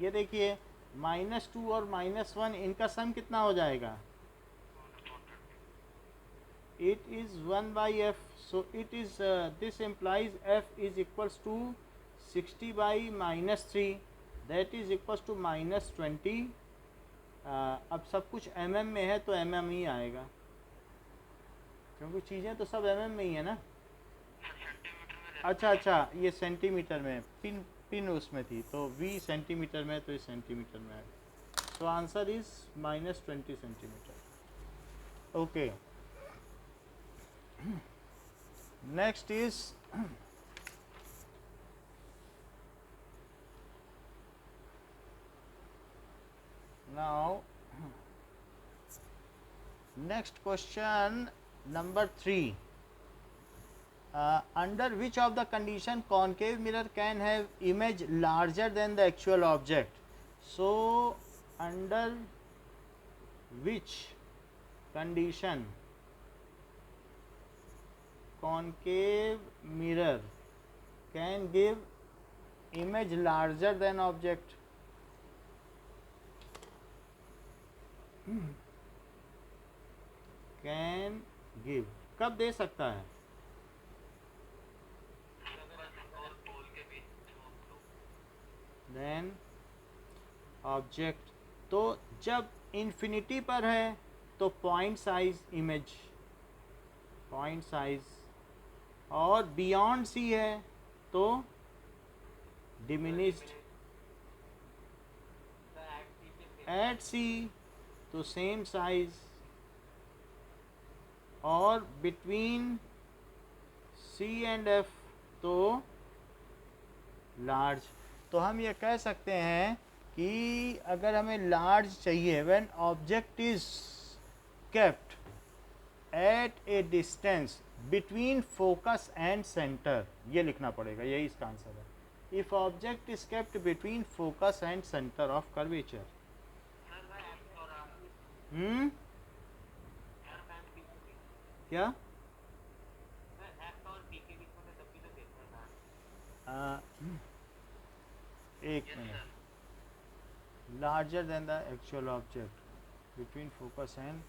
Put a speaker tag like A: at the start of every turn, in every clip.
A: ये देखिए -2 और -1 इनका सम कितना हो जाएगा? It is 1 by f, so it is this implies f is equals to 60 by -3, that is equals to -20. अब सब कुछ mm में है तो mm ही आएगा, क्योंकि चीज़ें तो सब mm में ही है ना। अच्छा, ये सेंटीमीटर में पिन उसमें थी, तो v सेंटीमीटर में, तो ये सेंटीमीटर में है। So answer is -20 centimetre. Okay, next is now next question number 3. Under which of the condition concave mirror can have image larger than the actual object? So under which condition concave mirror can give image larger than object? Can give कब दे सकता है? Then object, तो जब infinity पर है तो point size image, point size, और beyond सी है तो डिमिनिश्ड, एट सी तो सेम साइज, और बिटवीन सी एंड एफ तो लार्ज। तो हम ये कह सकते हैं कि अगर हमें लार्ज चाहिए, when object is kept at A distance between focus and centre, ये लिखना पड़ेगा, यही इसका आंसर है। If object is kept between focus and centre of curvature. क्या? एक minute, larger than the actual object between focus and,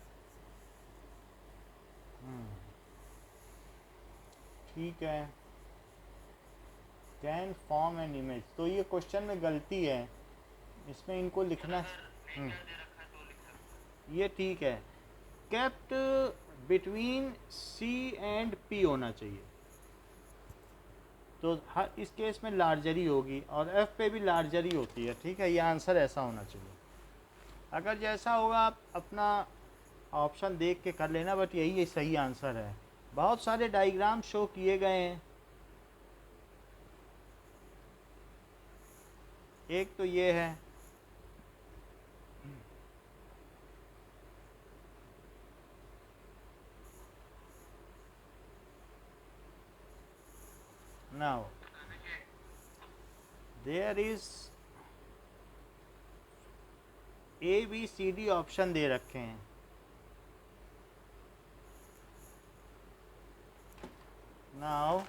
A: ठीक है, कैन फॉर्म एन इमेज। तो ये क्वेश्चन में गलती है, इसमें इनको लिखना, ये ठीक है, kept between C and P होना चाहिए, तो हर इस केस में लार्जरी होगी, और एफ पे भी लार्जरी होती है, ठीक है, ये आंसर ऐसा होना चाहिए। अगर जैसा होगा आप अपना ऑप्शन देख के कर लेना, बट यही सही आंसर है। बहुत सारे डायग्राम शो किए गए हैं, एक तो ये है, now there is A B C D option दे रखे हैं, now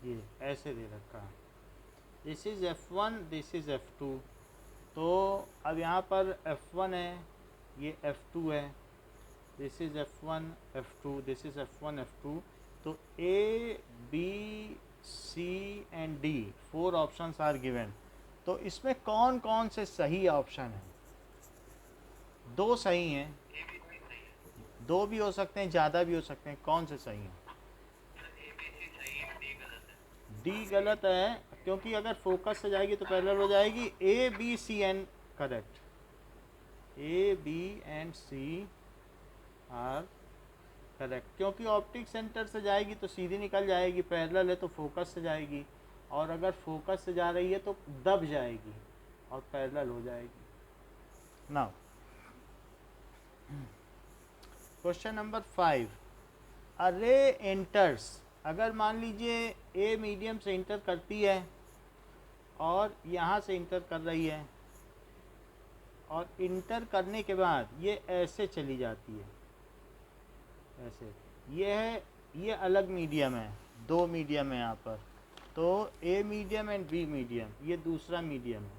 A: ये ऐसे दे रखा है, this is F1, this is F2। तो अब यहाँ पर F1 है, ये F2 है, this is F1 F2, this is F1 F2। तो A B C and D 4 options are given. तो इसमें कौन कौन से सही ऑप्शन हैं? 2 सही हैं, 2 भी हो सकते हैं, ज़्यादा भी हो सकते हैं, कौन से सही हैं? डी गलत है, क्योंकि अगर फोकस से जाएगी तो पैरेलल हो जाएगी। A B C and correct, A B and C are correct, क्योंकि ऑप्टिक सेंटर से जाएगी तो सीधी निकल जाएगी, पैरेलल है तो फोकस से जाएगी, और अगर फोकस से जा रही है तो दब जाएगी और पैरेलल हो जाएगी। नाउ क्वेश्चन नंबर 5, अ रे एंटर्स, अगर मान लीजिए ए मीडियम से इंटर करती है और यहाँ से इंटर कर रही है, और इंटर करने के बाद ये ऐसे चली जाती है, ऐसे। ये अलग मीडियम है, दो मीडियम है यहाँ पर। तो A medium and B medium, ये दूसरा मीडियम है,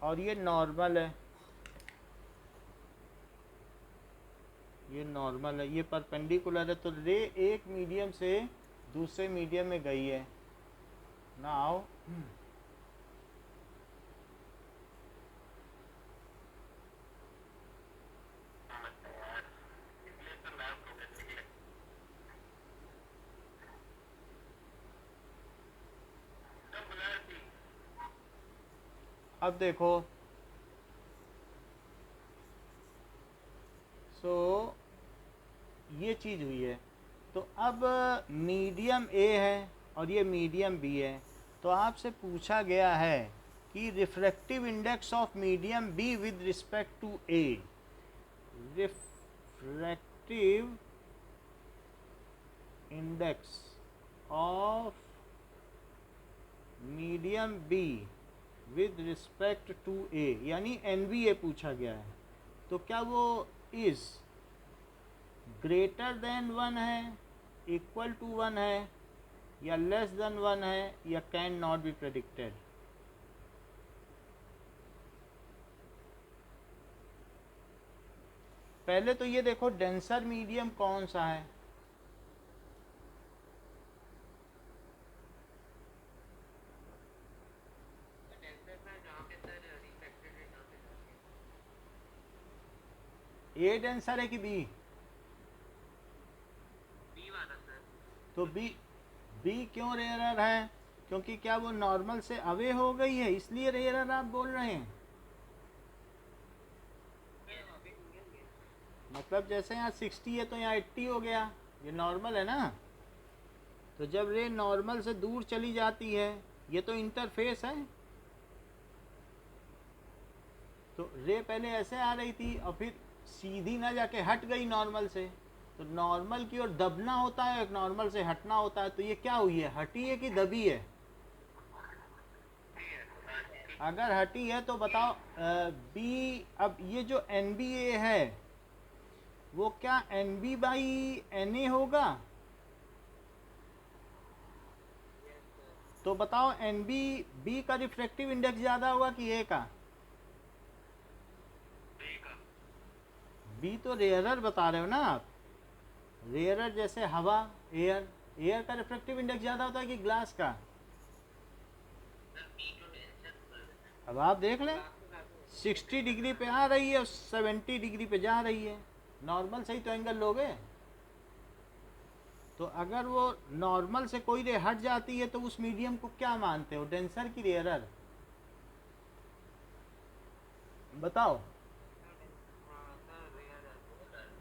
A: और ये नॉर्मल है, ये नॉर्मल है, ये परपेंडिकुलर है। तो रे एक मीडियम से दूसरे मीडियम में गई है। नाउ अब देखो, सो ये चीज़ हुई है। तो अब मीडियम ए है और ये मीडियम बी है। तो आपसे पूछा गया है कि refractive index of medium B with respect to A. Refractive index of medium B with respect to A, यानी एनबीए पूछा गया है। तो क्या वो इज़ ग्रेटर देन 1 है, इक्वल टू 1 है, या लेस देन 1 है, या कैन नॉट बी प्रेडिक्टेड। पहले तो ये देखो डेंसर मीडियम कौन सा है। ए डेंसर है कि बी? तो बी क्यों रेयरर है? क्योंकि क्या वो नॉर्मल से अवे हो गई है, इसलिए रेयरर आप बोल रहे हैं। मतलब जैसे यहाँ 60 है तो यहाँ 80 हो गया, ये नॉर्मल है ना। तो जब रे नॉर्मल से दूर चली जाती है, ये तो इंटरफेस है। तो रे पहले ऐसे आ रही थी और फिर सीधी ना जाके हट गई नॉर्मल से। तो नॉर्मल की ओर दबना होता है, नॉर्मल से हटना होता है। तो ये क्या हुई है, हटी है कि दबी है? अगर हटी है तो बताओ बी। अब ये जो एन बी ए है वो क्या N B by N A होगा? तो बताओ एन बी, बी का रिफ्रैक्टिव इंडेक्स ज़्यादा होगा कि ए का? बी तो रेयरर बता रहे हो ना आप। रेयरर जैसे हवा, एयर, एयर का रिफ्रैक्टिव इंडेक्स ज़्यादा होता है कि ग्लास का? अब आप देख लें, 60 डिग्री पे आ रही है और 70 डिग्री पे जा रही है। नॉर्मल से ही तो एंगल लोगे। तो अगर वो नॉर्मल से कोई रे हट जाती है तो उस मीडियम को क्या मानते हो, डेंसर की रेयरर? बताओ।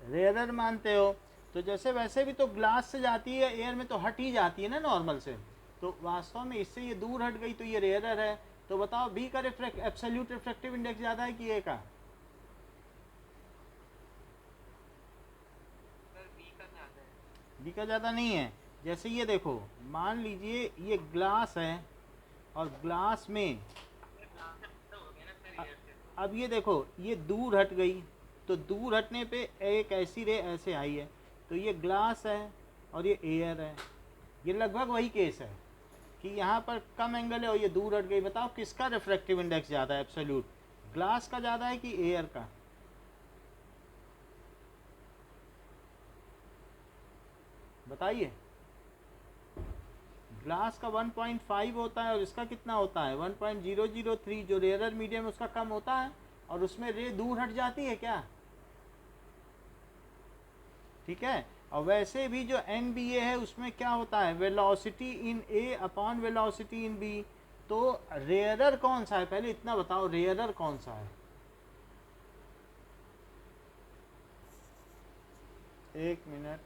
A: रेयरर मानते हो। तो जैसे वैसे भी तो ग्लास से जाती है, एयर में तो हट ही जाती है ना नॉर्मल से। तो वास्तव में इससे ये दूर हट गई तो ये रेयरर है। तो बताओ बी का एब्सोल्यूट रिफ्रैक्टिव इंडेक्स ज़्यादा है कि ए का? बी का ज़्यादा नहीं है। जैसे ये देखो, मान लीजिए ये ग्लास है और ग्लास में अब ये देखो ये दूर हट गई। तो दूर हटने पे एक ऐसी रे ऐसे आई है। तो ये ग्लास है और ये एयर है। ये लगभग वही केस है कि यहाँ पर कम एंगल है और ये दूर हट गई। बताओ किसका रिफ्रैक्टिव इंडेक्स ज़्यादा है एब्सोल्यूट, ग्लास का ज़्यादा है कि एयर का? बताइए। ग्लास का 1.5 होता है और इसका कितना होता है 1.003। जो रेयरर मीडियम उसका कम होता है और उसमें रे दूर हट जाती है क्या? ठीक है। और वैसे भी जो एन बी ए है उसमें क्या होता है, velocity in A upon velocity in B. तो रेयरर कौन सा है, पहले इतना बताओ, रेयरर कौन सा है? एक मिनट।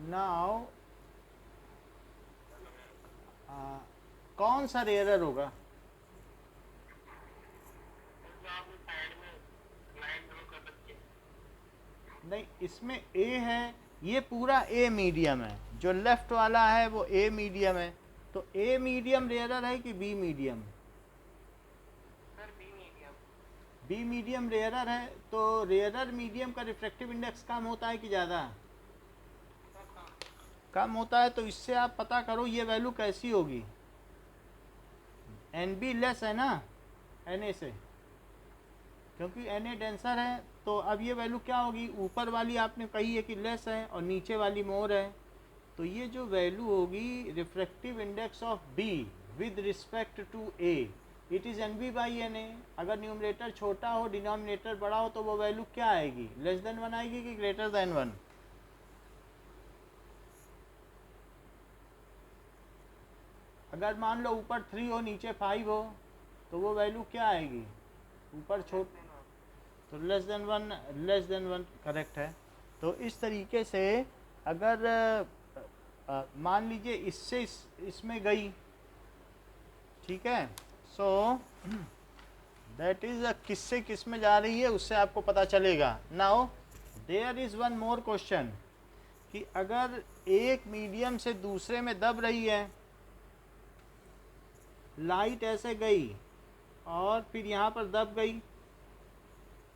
A: नाउ कौन सा रेयरर होगा? नहीं, इसमें ए है, ये पूरा ए मीडियम है, जो लेफ्ट वाला है वो ए मीडियम है। तो ए मीडियम रेयरर है कि B medium?
B: Sir B medium.
A: B medium rarer है, तो रेयरर मीडियम का रिफ्रैक्टिव इंडेक्स कम होता है कि ज़्यादा? कम होता है। तो इससे आप पता करो ये वैल्यू कैसी होगी। एन बी लेस है ना एन ए से, क्योंकि एन ए डेंसर है। तो अब ये वैल्यू क्या होगी? ऊपर वाली आपने कही है कि लेस है और नीचे वाली मोर है। तो ये जो वैल्यू होगी refractive index of B with respect to A, it is N B by N A. अगर न्यूमरेटर छोटा हो डिनोमिनेटर बड़ा हो तो वो वैल्यू क्या आएगी? लेस देन वन आएगी कि ग्रेटर देन वन? अगर मान लो ऊपर 3 हो नीचे 5 हो तो वो वैल्यू क्या आएगी? ऊपर छोट तो less than one, less than one correct है। तो इस तरीके से अगर मान लीजिए इससे इसमें गई, ठीक है, सो दैट इज किससे किस में जा रही है उससे आपको पता चलेगा। Now there is one more question कि अगर एक मीडियम से दूसरे में दब रही है, लाइट ऐसे गई और फिर यहाँ पर दब गई,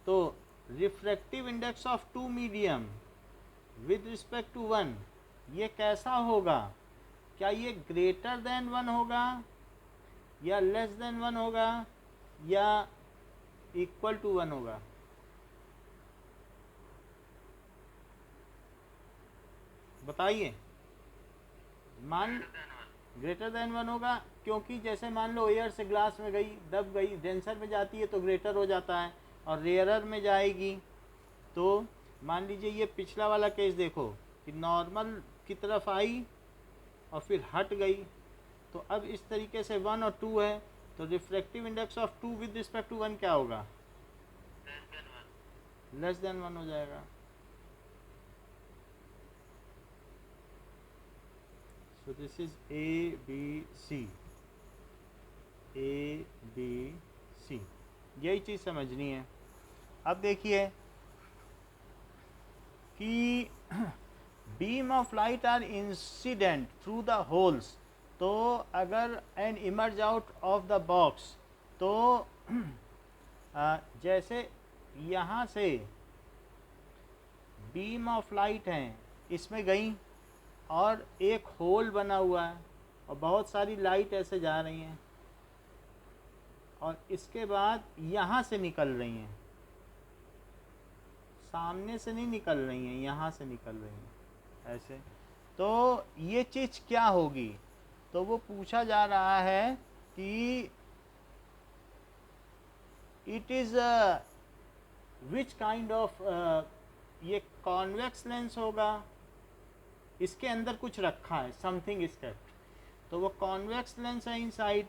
A: तो refractive index of two medium with respect to one ये कैसा होगा? क्या ये ग्रेटर देन वन होगा या लेस देन वन होगा या इक्वल टू वन होगा? बताइए। मान ग्रेटर देन वन होगा, क्योंकि जैसे मान लो एयर से ग्लास में गई, दब गई, डेंसर में जाती है तो ग्रेटर हो जाता है, और रेयरर में जाएगी तो मान लीजिए ये पिछला वाला केस देखो कि नॉर्मल की तरफ आई और फिर हट गई। तो अब इस तरीके से 1 और 2 है, तो refractive index of 2 with respect to 1 क्या होगा? लेस देन 1 हो जाएगा। So this is A B C, A B C, यही चीज़ समझनी है। अब देखिए कि beam of light are incident through the holes, तो अगर and emerge out of the box, तो जैसे यहाँ से बीम ऑफ लाइट हैं इसमें गई और एक होल बना हुआ है और बहुत सारी लाइट ऐसे जा रही हैं और इसके बाद यहाँ से निकल रही हैं, सामने से नहीं निकल रही हैं, यहाँ से निकल रही हैं ऐसे। तो ये चीज़ क्या होगी? तो वो पूछा जा रहा है कि it is which kind of, ये कॉन्वेक्स लेंस होगा, इसके अंदर कुछ रखा है, समथिंग इज केप्ट, तो वो कॉन्वेक्स लेंस है इनसाइड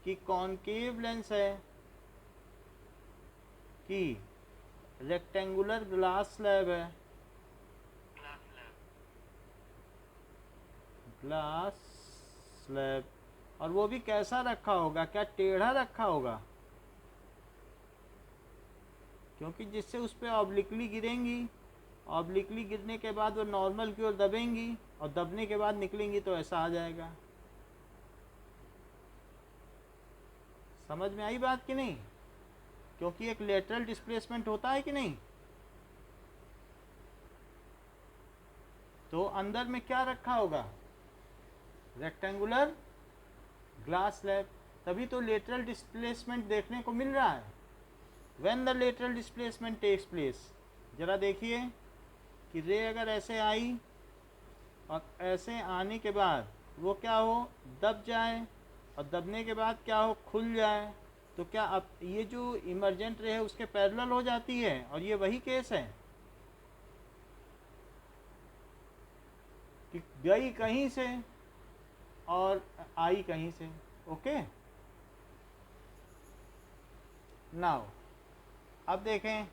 A: कि कॉनकेव लेंस है कि रेक्टेंगुलर ग्लास स्लैब है? Glass slab. और वो भी कैसा रखा होगा? क्या टेढ़ा रखा होगा? क्योंकि जिससे उस पर ऑब्लिकली गिरेंगी, ऑब्लिकली गिरने के बाद वो नॉर्मल की ओर दबेंगी और दबने के बाद निकलेंगी तो ऐसा आ जाएगा। समझ में आई बात कि नहीं? क्योंकि एक लेटरल डिस्प्लेसमेंट होता है कि नहीं। तो अंदर में क्या रखा होगा? रेक्टेंगुलर ग्लास स्लैब, तभी तो लेटरल डिस्प्लेसमेंट देखने को मिल रहा है। When the lateral displacement takes place, जरा देखिए कि रे अगर ऐसे आई और ऐसे आने के बाद वो क्या हो? दब जाए, और दबने के बाद क्या हो? खुल जाए। तो क्या अब ये जो इमरजेंट रे है उसके पैरेलल हो जाती है, और ये वही केस है कि गई कहीं से और आई कहीं से। ओके, नाउ अब देखें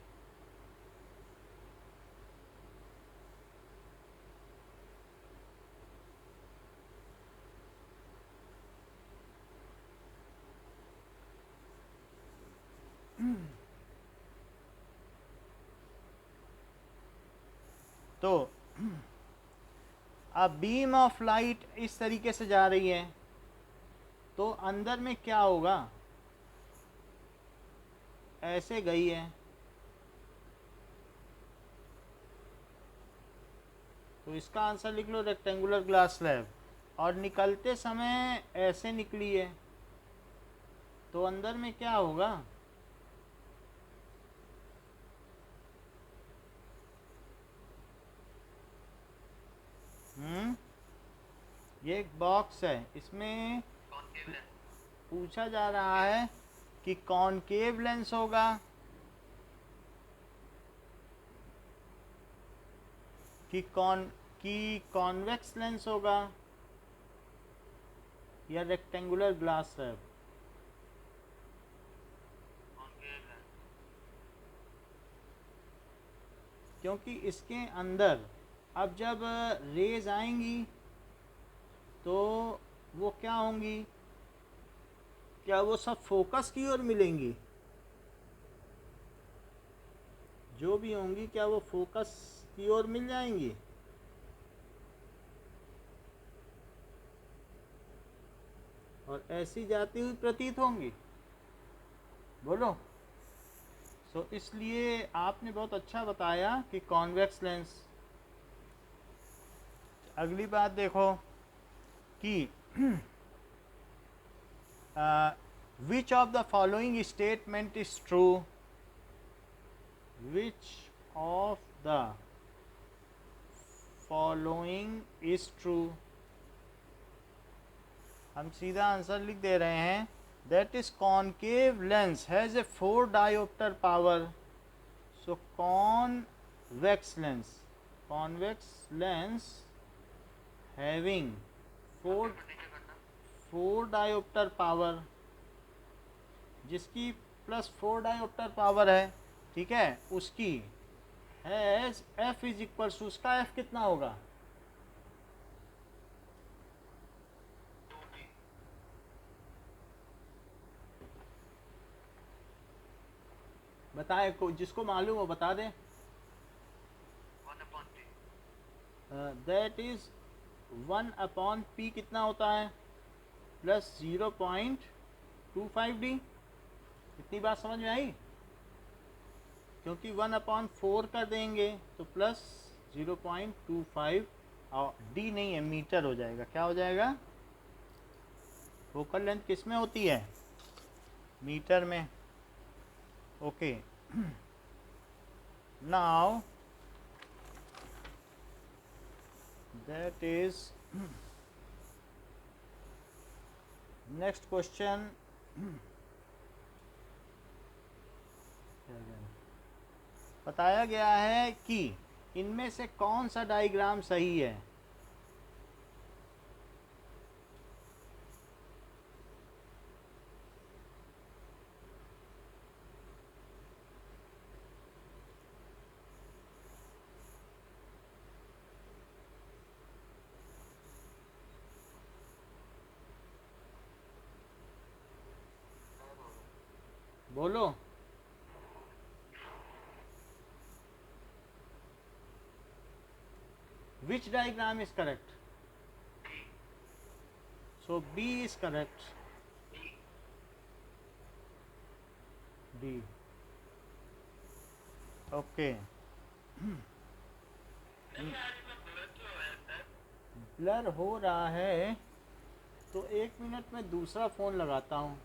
A: तो अब बीम ऑफ लाइट इस तरीके से जा रही है, तो अंदर में क्या होगा, ऐसे गई है, तो इसका आंसर लिख लो रेक्टेंगुलर ग्लास स्लैब। और निकलते समय ऐसे निकली है, तो अंदर में क्या होगा, ये एक बॉक्स है, इसमें
B: कॉन्केव लेंस।
A: पूछा जा रहा है कि कॉनकेव लेंस होगा कि कॉन्वेक्स लेंस होगा या rectangular glass slab.
B: Concave lens.
A: क्योंकि इसके अंदर अब जब रेज आएंगी तो वो क्या होंगी, क्या वो सब फोकस की ओर मिलेंगी, जो भी होंगी क्या वो फोकस की ओर मिल जाएंगी, और ऐसी जाती हुई प्रतीत होंगी, बोलो। सो इसलिए आपने बहुत अच्छा बताया कि कॉन्वेक्स लेंस। अगली बात देखो कि which of the following statement is true, which of the following is true, हम सीधा आंसर लिख दे रहे हैं, that is concave lens has a 4 diopter power, so convex lens having 4 dioptre power, जिसकी +4 डायोप्टर पावर है, ठीक है, उसकी has f is equal to, उसका f कितना होगा,
B: 2D।
A: बताए, जिसको मालूम हो बता दे।
B: 1/T।
A: दैट इज 1/p कितना होता है, +0.25d। इतनी बात समझ में आई, क्योंकि 1/4 कर देंगे तो +0.25, और डी नहीं है, मीटर हो जाएगा। क्या हो जाएगा, फोकल लेंथ किस में होती है, मीटर में। Okay, now that is next question. बताया गया है कि इनमें से कौन सा डायग्राम सही है, बोलो। Which diagram is correct? So B is correct. D. Okay. Blur हो रहा है, तो 1 मिनट में दूसरा फ़ोन लगाता हूँ।